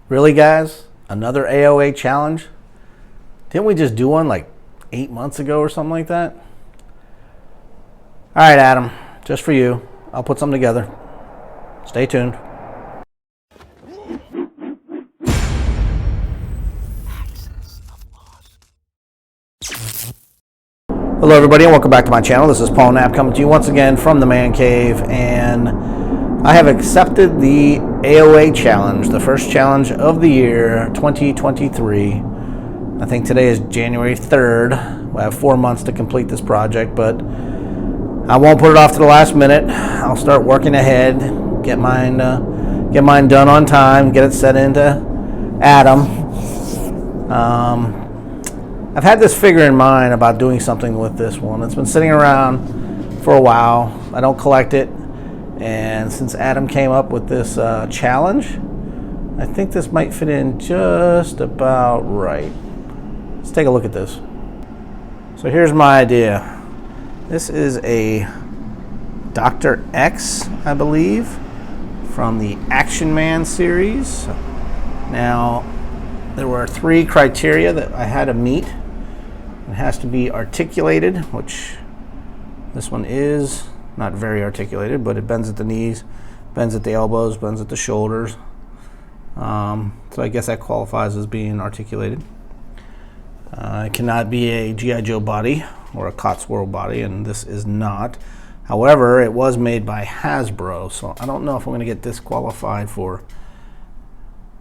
Really, guys? Another AOA challenge? Didn't we just do one like 8 months ago or something like that? All right, Adam, just for you. I'll put something together. Stay tuned. Hello, everybody, and welcome back to my channel. This is Paul Knapp coming to you once again from the Man Cave, and I have accepted the AOA challenge, the first challenge of the year 2023. I think today is January 3rd. I have 4 months to complete this project, but I won't put it off to the last minute. I'll start working ahead, get mine done on time, get it set into Adam. I've had this figure in mind about doing something with this one. It's been sitting around for a while. I don't collect it, and since Adam came up with this challenge, I think this might fit in just about right. Let's take a look at this. So here's my idea. This is a Dr. X, I believe, from the Action Man series. Now, there were 3 criteria that I had to meet. It has to be articulated, which this one is not very articulated, but it bends at the knees, bends at the elbows, bends at the shoulders. So I guess that qualifies as being articulated. It cannot be a G.I. Joe body or a Cotswold body, and this is not. However, it was made by Hasbro, so I don't know if I'm going to get disqualified for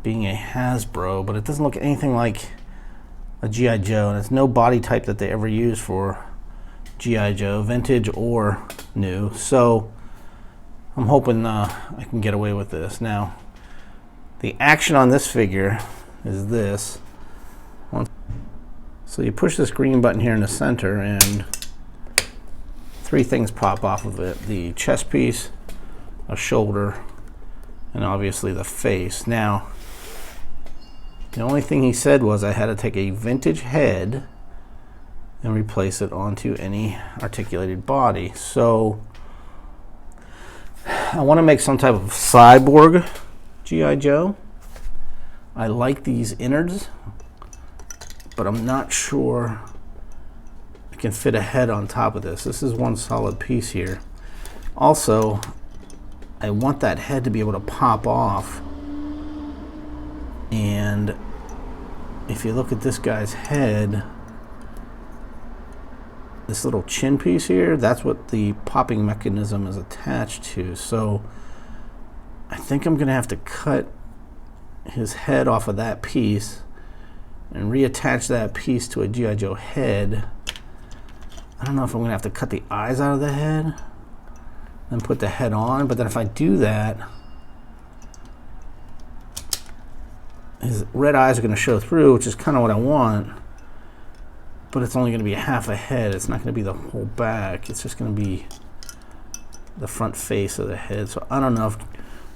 being a Hasbro, but it doesn't look anything like a G.I. Joe, and it's no body type that they ever use for G.I. Joe, vintage or new. So I'm hoping I can get away with this. Now, the action on this figure is this. So you push this green button here in the center, and 3 things pop off of it: the chest piece, a shoulder, and obviously the face. Now, the only thing he said was I had to take a vintage head and replace it onto any articulated body. So I want to make some type of cyborg G.I. Joe. I like these innards, but I'm not sure I can fit a head on top of this. This is one solid piece here. Also, I want that head to be able to pop off. And if you look at this guy's head, this little chin piece here, that's what the popping mechanism is attached to. So I think I'm going to have to cut his head off of that piece and reattach that piece to a G.I. Joe head. I don't know if I'm going to have to cut the eyes out of the head and put the head on, but then if I do that, his red eyes are going to show through, which is kind of what I want, but it's only going to be half a head. It's not going to be the whole back. It's just going to be the front face of the head. So I don't know if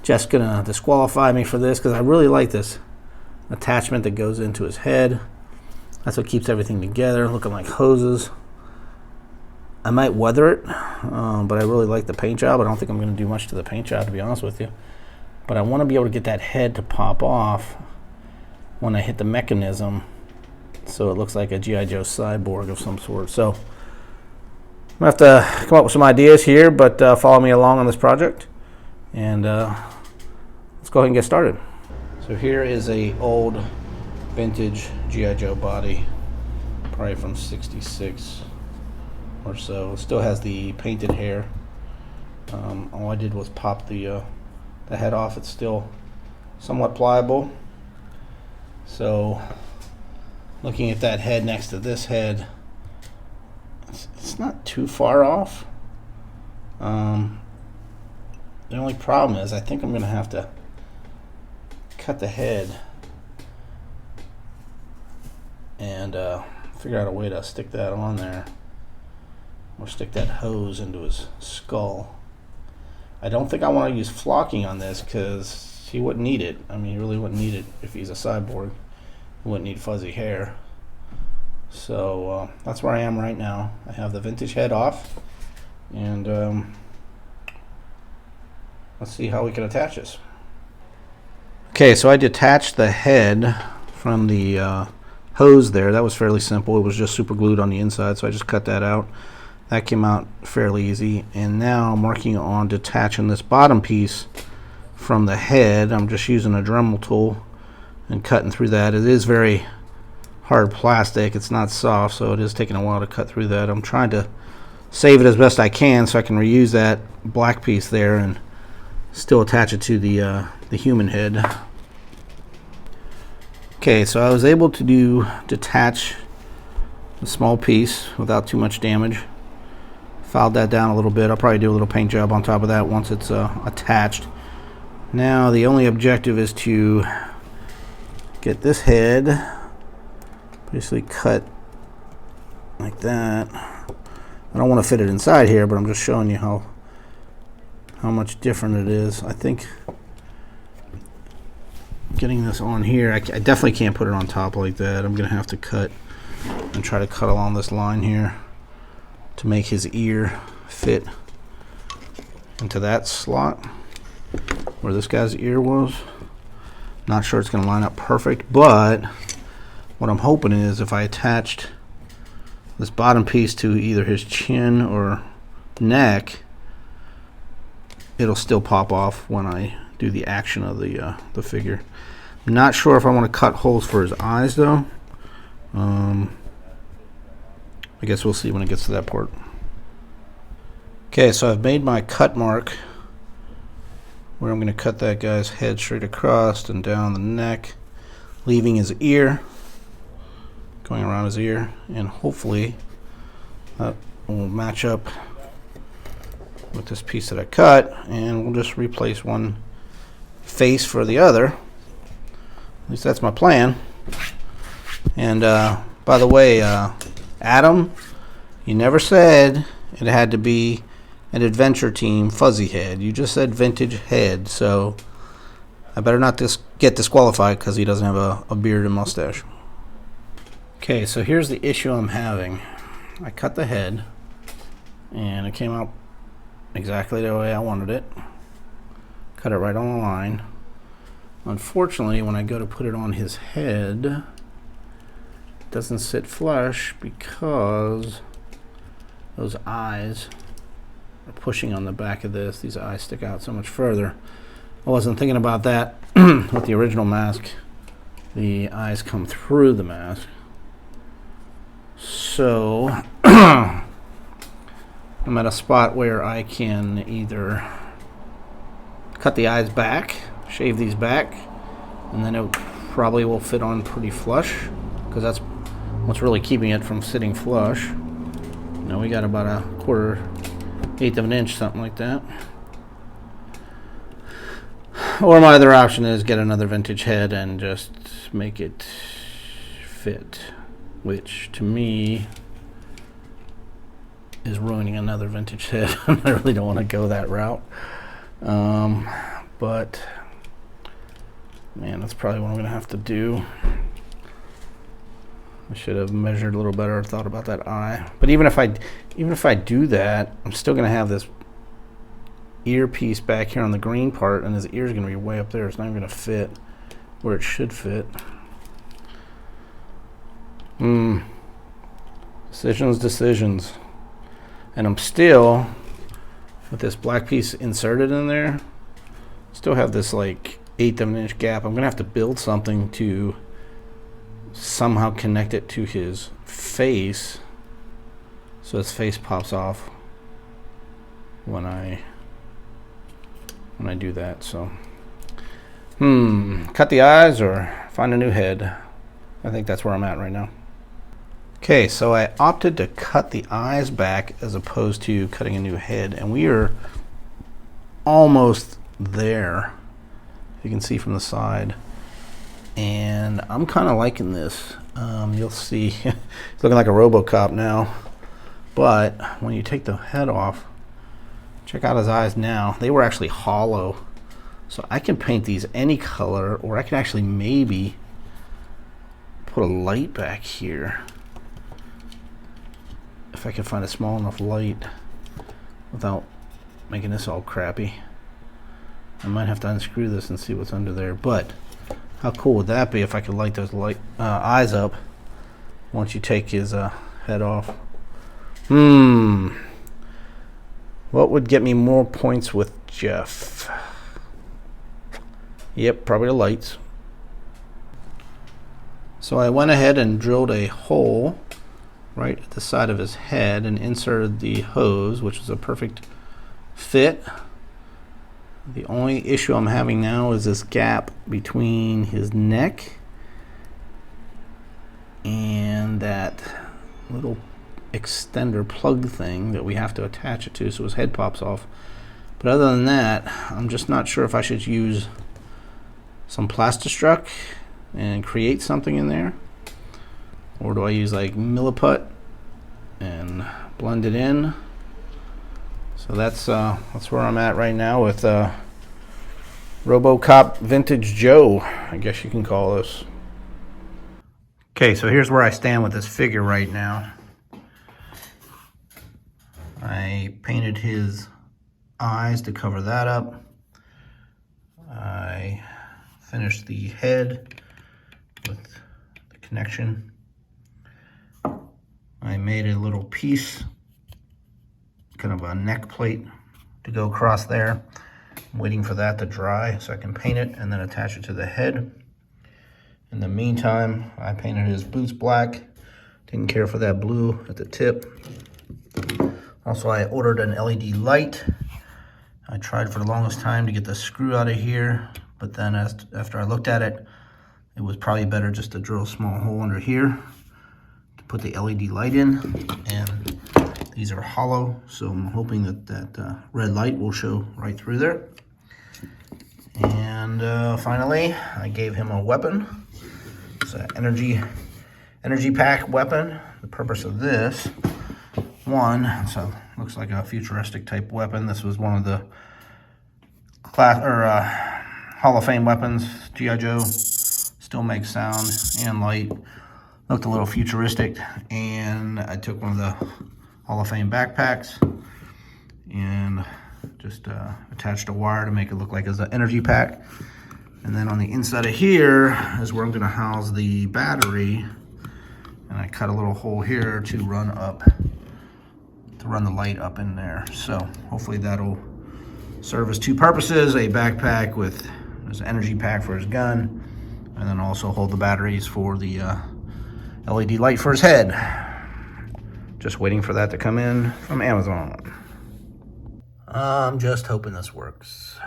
Jeff's going to disqualify me for this, because I really like this attachment that goes into his head. That's what keeps everything together, looking like hoses. I might weather it, but I really like the paint job. I don't think I'm going to do much to the paint job, to be honest with you. But I want to be able to get that head to pop off when I hit the mechanism, so it looks like a G.I. Joe cyborg of some sort. So I'm going to have to come up with some ideas here, but follow me along on this project, and let's go ahead and get started. So here is a old vintage G.I. Joe body, probably from '66 or so. It still has the painted hair. All I did was pop the head off. It's still somewhat pliable. So looking at that head next to this head, it's not too far off. The only problem is I think I'm going to have to cut the head and figure out a way to stick that on there, or stick that hose into his skull. I don't think I want to use flocking on this, because he wouldn't need it. I mean, he really wouldn't need it if he's a cyborg. He wouldn't need fuzzy hair. So that's where I am right now. I have the vintage head off, and let's see how we can attach this. Okay, so I detached the head from the hose there. That was fairly simple. It was just super glued on the inside, so I just cut that out. That came out fairly easy. And now I'm working on detaching this bottom piece from the head. I'm just using a Dremel tool and cutting through that. It is very hard plastic. It's not soft, so it is taking a while to cut through that. I'm trying to save it as best I can so I can reuse that black piece there and still attach it to the human head. Okay, so I was able to detach a small piece without too much damage. Filed that down a little bit. I'll probably do a little paint job on top of that once it's attached. Now the only objective is to get this head basically cut like that. I don't want to fit it inside here, but I'm just showing you how much different it is. I think getting this on here, I definitely can't put it on top like that. I'm gonna have to cut and try to cut along this line here to make his ear fit into that slot where this guy's ear was. Not sure it's gonna line up perfect, but what I'm hoping is if I attached this bottom piece to either his chin or neck, it'll still pop off when I do the action of the figure. I'm not sure if I want to cut holes for his eyes though. I guess we'll see when it gets to that part. Okay, so I've made my cut mark where I'm going to cut that guy's head straight across and down the neck, leaving his ear, going around his ear, and hopefully that will match up with this piece that I cut, and we'll just replace one face for the other. At least that's my plan. And by the way, Adam, you never said it had to be an Adventure Team fuzzy head. You just said vintage head, so I better not get disqualified because he doesn't have a beard and mustache. Okay, so here's the issue I'm having. I cut the head, and it came out exactly the way I wanted it. Cut it right on the line. Unfortunately, when I go to put it on his head, it doesn't sit flush because those eyes are pushing on the back of this. These eyes stick out so much further. I wasn't thinking about that with the original mask. The eyes come through the mask. So I'm at a spot where I can either cut the eyes back, shave these back, and then it probably will fit on pretty flush because that's what's really keeping it from sitting flush. Now we got about a 1/4, 1/8 of an inch, something like that. Or my other option is get another vintage head and just make it fit, which to me is ruining another vintage head. I really don't want to go that route. But man, that's probably what I'm going to have to do. I should have measured a little better, thought about that eye. But even if I do that, I'm still going to have this earpiece back here on the green part, and his ear is going to be way up there. It's not even going to fit where it should fit. Decisions. And I'm still, with this black piece inserted in there, still have this like 1/8 of an inch gap. I'm going to have to build something to somehow connect it to his face so his face pops off when I do that. So cut the eyes or find a new head. I think that's where I'm at right now. Okay, so I opted to cut the eyes back as opposed to cutting a new head, and we are almost there. You can see from the side, and I'm kind of liking this. You'll see it's looking like a RoboCop now, but when you take the head off, check out his eyes now. They were actually hollow, so I can paint these any color, or I can actually maybe put a light back here if I can find a small enough light without making this all crappy. I might have to unscrew this and see what's under there, but how cool would that be if I could light those eyes up once you take his head off? What would get me more points with Jeff? Yep, probably the lights. So I went ahead and drilled a hole right at the side of his head and inserted the hose, which was a perfect fit. The only issue I'm having now is this gap between his neck and that little extender plug thing that we have to attach it to so his head pops off. But other than that, I'm just not sure if I should use some Plastistruck and create something in there, or do I use like Milliput and blend it in. So that's where I'm at right now with RoboCop Vintage Joe, I guess you can call this. Okay, so here's where I stand with this figure right now. I painted his eyes to cover that up. I finished the head with the connection. I made a little piece, kind of a neck plate to go across there. I'm waiting for that to dry so I can paint it and then attach it to the head. In the meantime, I painted his boots black. Didn't care for that blue at the tip. Also, I ordered an LED light. I tried for the longest time to get the screw out of here, but then after I looked at it, it was probably better just to drill a small hole under here to put the LED light in. And these are hollow, so I'm hoping that that red light will show right through there. And finally, I gave him a weapon. It's an energy pack weapon. The purpose of this, one, so looks like a futuristic type weapon. This was one of the Hall of Fame weapons. G.I. Joe still makes sound and light. Looked a little futuristic, and I took one of the Hall of Fame backpacks and just attached a wire to make it look like it's an energy pack. And then on the inside of here is where I'm going to house the battery, and I cut a little hole here to run the light up in there. So hopefully that'll serve as two purposes: a backpack with this energy pack for his gun, and then also hold the batteries for the LED light for his head. Just waiting for that to come in from Amazon. I'm just hoping this works.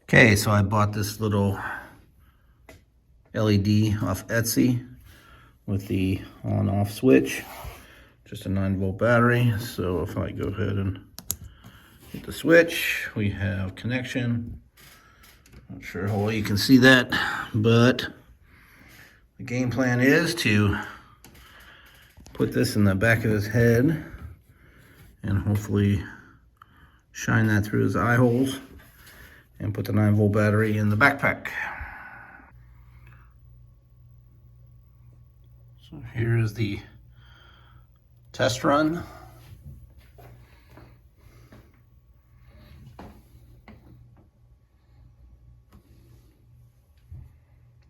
Okay, so I bought this little LED off Etsy with the on-off switch. Just a 9-volt battery. So if I go ahead and hit the switch, we have connection. Not sure how well you can see that, but the game plan is to put this in the back of his head and hopefully shine that through his eye holes and put the 9-volt battery in the backpack. So here is the test run.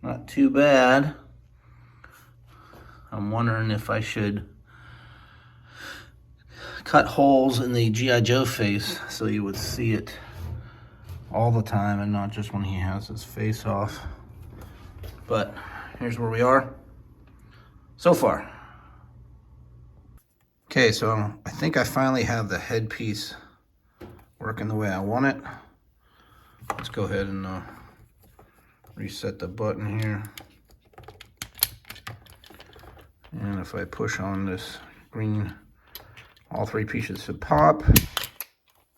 Not too bad. I'm wondering if I should cut holes in the G.I. Joe face so you would see it all the time and not just when he has his face off. But here's where we are so far. Okay, so I think I finally have the headpiece working the way I want it. Let's go ahead and reset the button here. And if I push on this green, all three pieces should pop.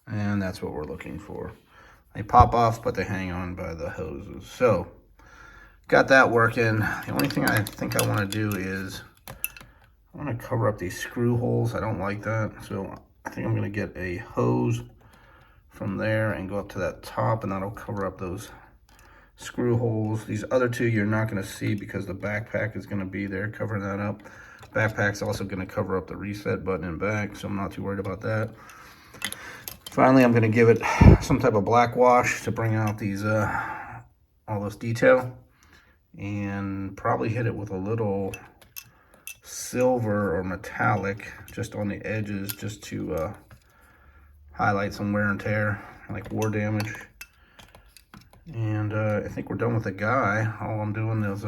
And that's what we're looking for. They pop off, but they hang on by the hoses. So, got that working. The only thing I think I want to do is I want to cover up these screw holes. I don't like that. So, I think I'm going to get a hose from there and go up to that top, and that'll cover up those screw holes. These other two you're not going to see because the backpack is going to be there covering that up. Backpack's also going to cover up the reset button and back, so I'm not too worried about that. Finally, I'm going to give it some type of black wash to bring out these all this detail, and probably hit it with a little silver or metallic just on the edges, just to highlight some wear and tear, like war damage. And I think we're done with the guy. All I'm doing is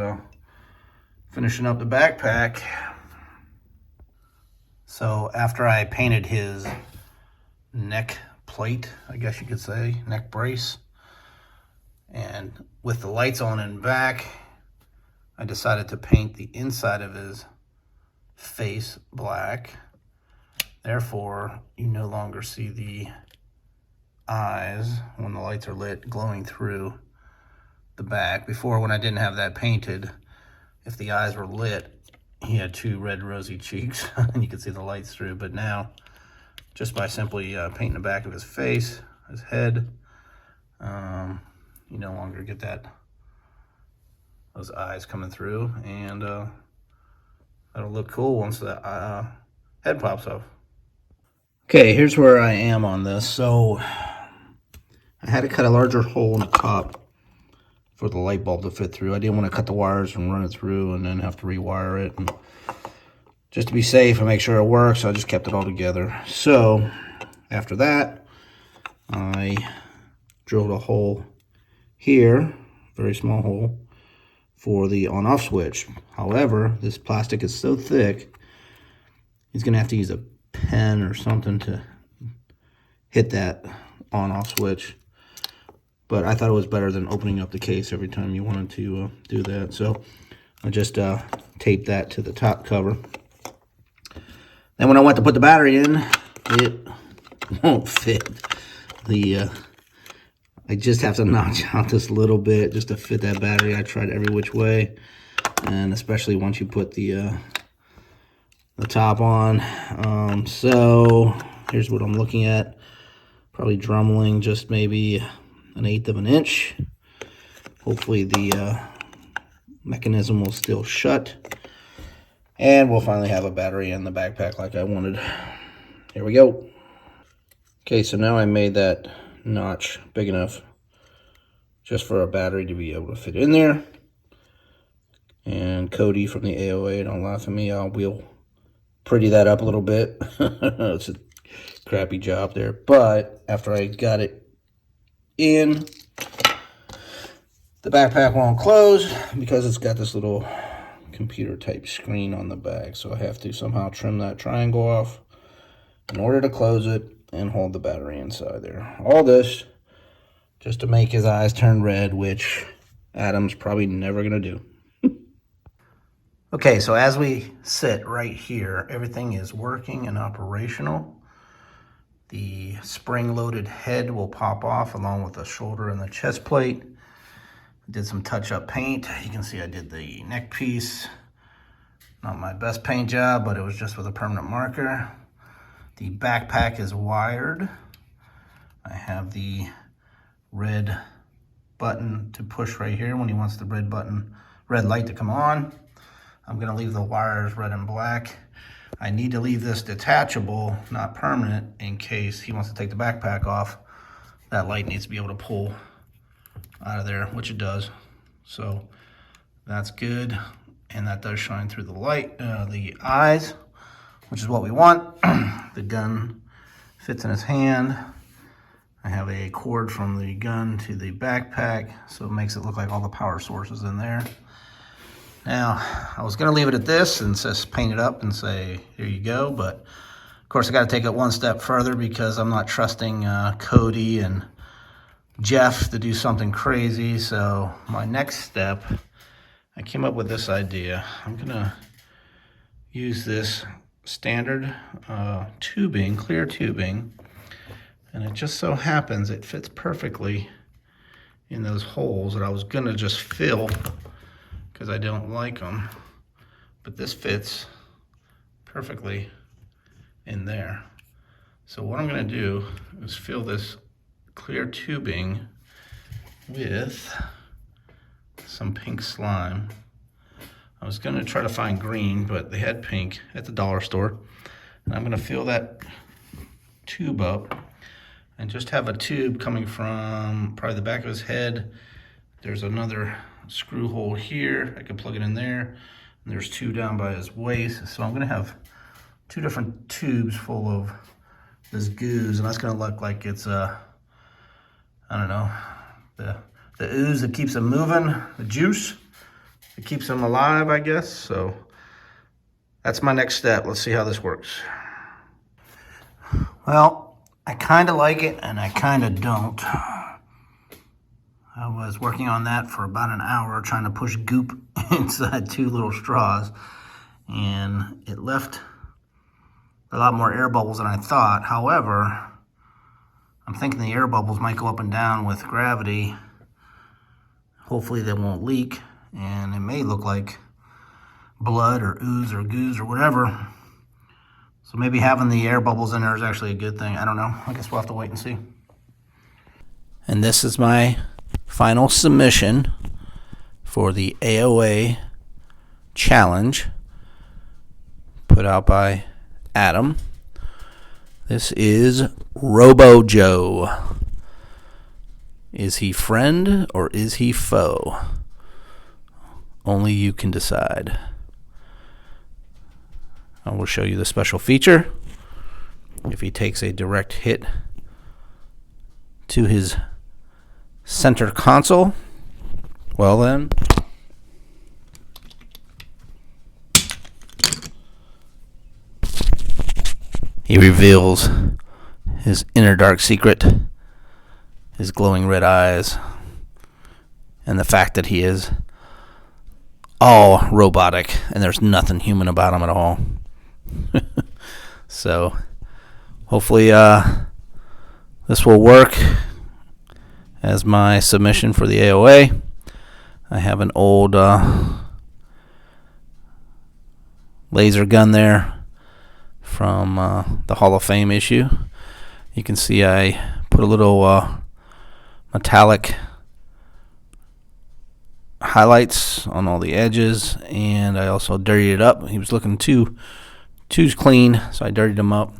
finishing up the backpack. So after I painted his neck plate, I guess you could say, neck brace, and with the lights on in back, I decided to paint the inside of his face black. Therefore, you no longer see the eyes when the lights are lit glowing through the back. Before, when I didn't have that painted, if the eyes were lit, he had two red rosy cheeks and you could see the lights through. But now, just by simply painting the back of his face, his head, you no longer get those eyes coming through, and that'll look cool once the head pops off. Okay, here's where I am on this. So I had to cut a larger hole in the top for the light bulb to fit through. I didn't want to cut the wires and run it through and then have to rewire it. And just to be safe and make sure it works, I just kept it all together. So after that, I drilled a hole here, very small hole, for the on-off switch. However, this plastic is so thick, he's going to have to use a pen or something to hit that on-off switch. But I thought it was better than opening up the case every time you wanted to do that. So I just taped that to the top cover. Then when I went to put the battery in, it won't fit. I just have to notch out this little bit just to fit that battery. I tried every which way, and especially once you put the top on. So here's what I'm looking at. Probably drumeling just maybe 1/8 of an inch. Hopefully the mechanism will still shut, and we'll finally have a battery in the backpack like I wanted. Here we go. Okay, so now I made that notch big enough just for a battery to be able to fit in there. And Cody from the AOA, don't laugh at me, we'll pretty that up a little bit. It's a crappy job there, but after I got it in, the backpack won't close because it's got this little computer type screen on the back. So I have to somehow trim that triangle off in order to close it and hold the battery inside there. All this just to make his eyes turn red, which Adam's probably never gonna do. Okay, so as we sit right here, everything is working and operational. The spring-loaded head will pop off along with the shoulder and the chest plate. Did some touch-up paint. You can see I did the neck piece. Not my best paint job, but it was just with a permanent marker. The backpack is wired. I have the red button to push right here when he wants the red light to come on. I'm gonna leave the wires red and black. I need to leave this detachable, not permanent, in case he wants to take the backpack off. That light needs to be able to pull out of there, which it does. So that's good. And that does shine through the light, the eyes, which is what we want. The gun fits in his hand. I have a cord from the gun to the backpack, so it makes it look like all the power source is in there. Now, I was gonna leave it at this and just paint it up and say, here you go, but of course I gotta take it one step further because I'm not trusting Cody and Jeff to do something crazy. So my next step, I came up with this idea. I'm gonna use this standard tubing, clear tubing, and it just so happens it fits perfectly in those holes that I was gonna just fill because I don't like them, but this fits perfectly in there. So what I'm gonna do is fill this clear tubing with some pink slime. I was gonna try to find green, but they had pink at the dollar store. And I'm gonna fill that tube up. and just have a tube coming from probably the back of his head. There's another screw hole here. I can plug it in there. And there's two down by his waist. So I'm gonna have two different tubes full of this goose, and that's gonna look like it's I don't know, the ooze that keeps him moving, the juice that keeps him alive, I guess. So that's my next step. Let's see how this works. Well, I kind of like it and I kind of don't. I was working on that for about an hour trying to push goop inside two little straws, and it left a lot more air bubbles than I thought. However, I'm thinking the air bubbles might go up and down with gravity. Hopefully they won't leak, and it may look like blood or ooze or goose or whatever. So maybe having the air bubbles in there is actually a good thing. I don't know. I guess we'll have to wait and see. And this is my final submission for the AOA challenge put out by Adam. This is Robo Joe. Is he friend or is he foe? Only you can decide. I will show you the special feature. If he takes a direct hit to his center console, well then, he reveals his inner dark secret, his glowing red eyes, and the fact that he is all robotic and there's nothing human about him at all. So hopefully this will work as my submission for the AOA. I have an old laser gun there from the Hall of Fame issue. You can see I put a little metallic highlights on all the edges, and I also dirtied it up. He was looking too clean, so I dirtied him up.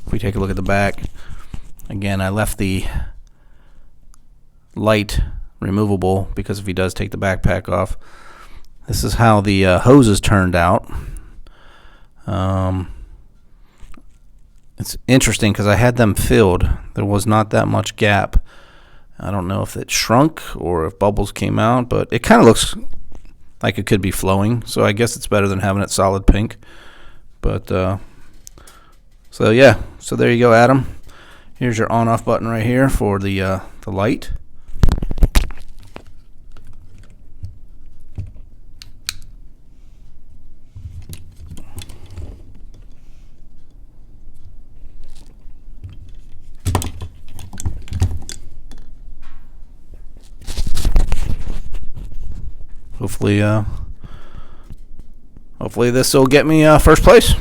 If we take a look at the back, again, I left the light removable because if he does take the backpack off, this is how the hoses turned out. It's interesting because I had them filled. There was not that much gap. I don't know if it shrunk or if bubbles came out, but it kind of looks like it could be flowing. So I guess it's better than having it solid pink. But so yeah, so there you go, Adam. Here's your on-off button right here for the light. Hopefully this will get me first place.